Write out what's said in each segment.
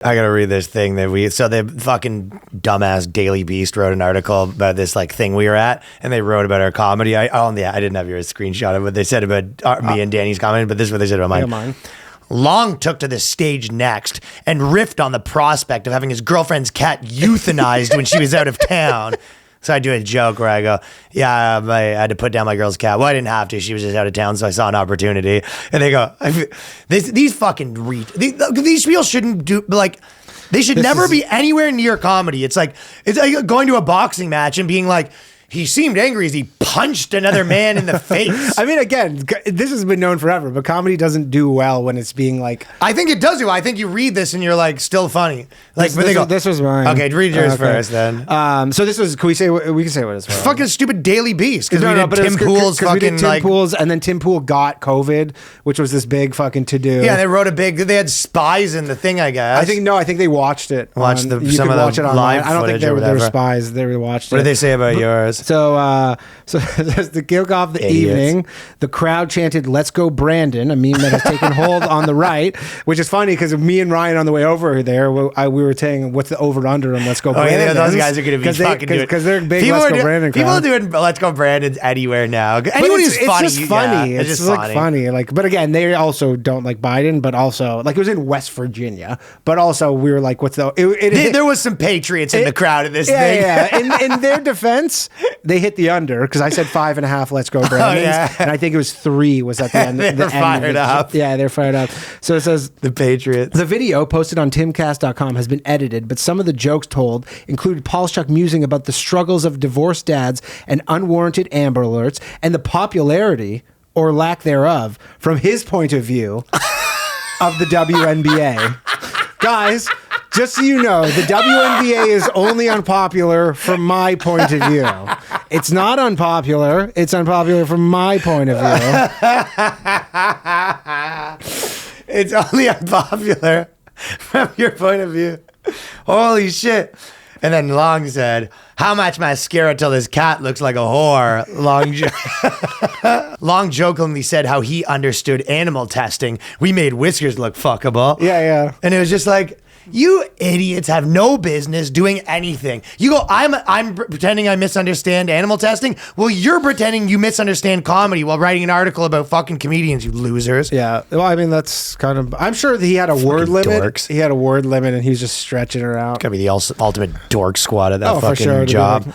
I gotta read this thing so the fucking dumbass Daily Beast wrote an article about this like thing we were at, and they wrote about our comedy. I didn't have your screenshot of what they said about me and Danny's comedy, but this is what they said about mine. Long took to the stage next and riffed on the prospect of having his girlfriend's cat euthanized when she was out of town. So I do a joke where I go, yeah, I had to put down my girl's cat. Well, I didn't have to. She was just out of town, so I saw an opportunity. And they go, these fucking these people shouldn't do, like, they should never be anywhere near comedy. It's like going to a boxing match and being like, he seemed angry as he punched another man in the face. I mean, again, this has been known forever, but comedy doesn't do well when it's being like... I think it does do. I think you read this and you're like, still funny. Like, this was mine. Okay, read yours first then. So this was, we can say what it's from. Fucking stupid Daily Beast. Because we did Tim Pool's fucking Tim Pool's, and then Tim Pool got COVID, which was this big fucking to-do. Yeah, they wrote they had spies in the thing, I guess. I think they watched it. You could watch it live. I don't think they were spies. They watched it. What did they say about yours? So to kick off the evening, the crowd chanted, "Let's go, Brandon," a meme that has taken hold on the right, which is funny because me and Ryan on the way over there, we were saying, what's the over-under on "Let's go, Brandon"? Yeah, those guys are going to be fucking doing it. Because they're big "Let's go, Brandon" crowd. People are doing "Let's go, Brandon's" anywhere now. Anyone who's funny. It's just funny. Yeah, it's just like funny. Like, but again, they also don't like Biden, but also, like, it was in West Virginia, but also we were like, what's the... there was some patriots in the crowd in this thing. Yeah. In their defense, they hit the under, because I said 5.5, "Let's go, Brandon." And I think it was 3 was at the end. They're fired up. Yeah, they're fired up. So it says, the Patriots. The video posted on timcast.com has been edited, but some of the jokes told included Polishchuk musing about the struggles of divorced dads and unwarranted Amber Alerts, and the popularity, or lack thereof, from his point of view, of the WNBA. Guys, just so you know, the WNBA is only unpopular from my point of view. It's not unpopular. It's unpopular from my point of view. It's only unpopular from your point of view. Holy shit. And then Long said, "How much mascara till this cat looks like a whore?" Long jokingly said how he understood animal testing. "We made whiskers look fuckable." Yeah. And it was just like, you idiots have no business doing anything. You go, I'm pretending I misunderstand animal testing. Well, you're pretending you misunderstand comedy while writing an article about fucking comedians, you losers. Yeah. Well, I mean, that's kind of... I'm sure that he had a word limit. Dorks. He had a word limit, and he was just stretching her out. Gotta be the ultimate dork squad at that fucking sure, job.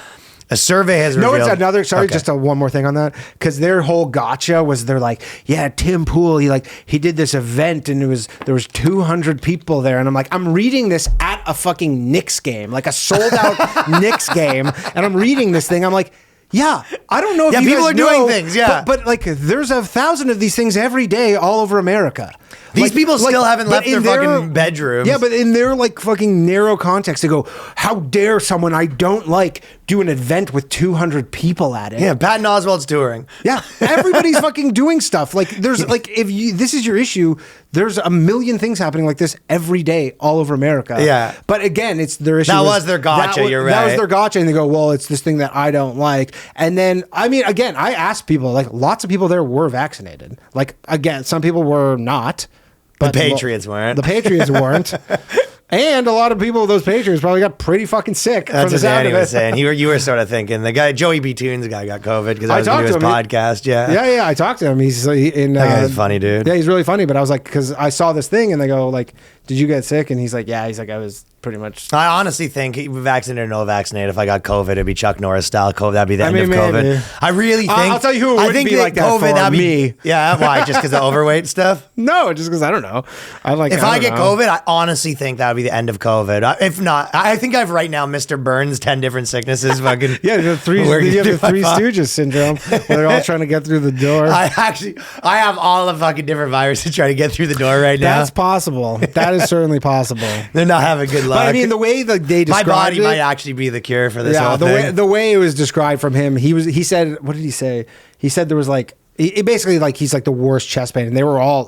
A survey has revealed... No, it's another... Sorry, just one more thing on that. Because their whole gotcha was they're like, yeah, Tim Pool, he did this event and there was 200 people there. And I'm like, I'm reading this at a fucking Knicks game, like a sold out Knicks game. And I'm reading this thing. I'm like, yeah, I don't know if you people guys are know, doing things, yeah. But like, there's 1,000 of these things every day all over America. These people still haven't left their fucking bedrooms. Yeah, but in their like fucking narrow context, they go, how dare someone I don't like do an event with 200 people at it? Yeah, Patton Oswalt's touring. Yeah, everybody's fucking doing stuff. Like, there's like, this is your issue, there's a million things happening like this every day all over America. Yeah. But again, it's their issue. That was their gotcha, you're right. That was their gotcha, and they go, well, it's this thing that I don't like. And then, I mean, again, I asked people, like, lots of people there were vaccinated. Like, again, some people were not. But the Patriots weren't. The Patriots weren't. And a lot of people, those Patriots, probably got pretty fucking sick. That's from the what sound Danny of it. was saying. You were sort of thinking the guy Joey B. Toon's guy got COVID because I was doing his podcast. Yeah. I talked to him. He's in. That guy's funny, dude. Yeah, he's really funny. But I was like, because I saw this thing, and they go like, "Did you get sick?" And he's like, "Yeah." He's like, "I was pretty much." I honestly think, vaccinated or no vaccinated, if I got COVID, it'd be Chuck Norris style COVID. That'd be the end of COVID. Maybe. I really think. I'll tell you who it wouldn't be like that for me. Yeah, why? Just because of overweight stuff? No, just because I don't know. If I get COVID, I honestly think that would be the end of COVID. If not, I think I've right now Mr. Burns 10 different sicknesses. Fucking yeah, you have the Three Stooges syndrome. Where they're all trying to get through the door. I have all the fucking different viruses trying to get through the door right now. That's possible. That is certainly possible. They're not having good luck. But I mean, the way that they described my body it, might actually be the cure for this whole thing. The way it was described from him, he said, what did he say? He said there was like, it basically like he's like the worst chest pain, and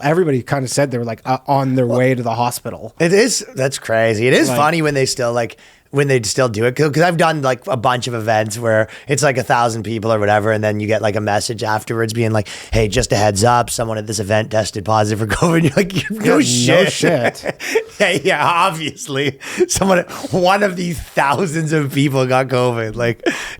everybody kind of said they were like on their way to the hospital. That's crazy. It is funny when they still like when they'd still do it, because I've done like a bunch of events where it's like 1,000 people or whatever, and then you get like a message afterwards being like, "Hey, just a heads up, someone at this event tested positive for COVID." You're like, "No shit, no shit." yeah, obviously, one of these thousands of people got COVID. Like,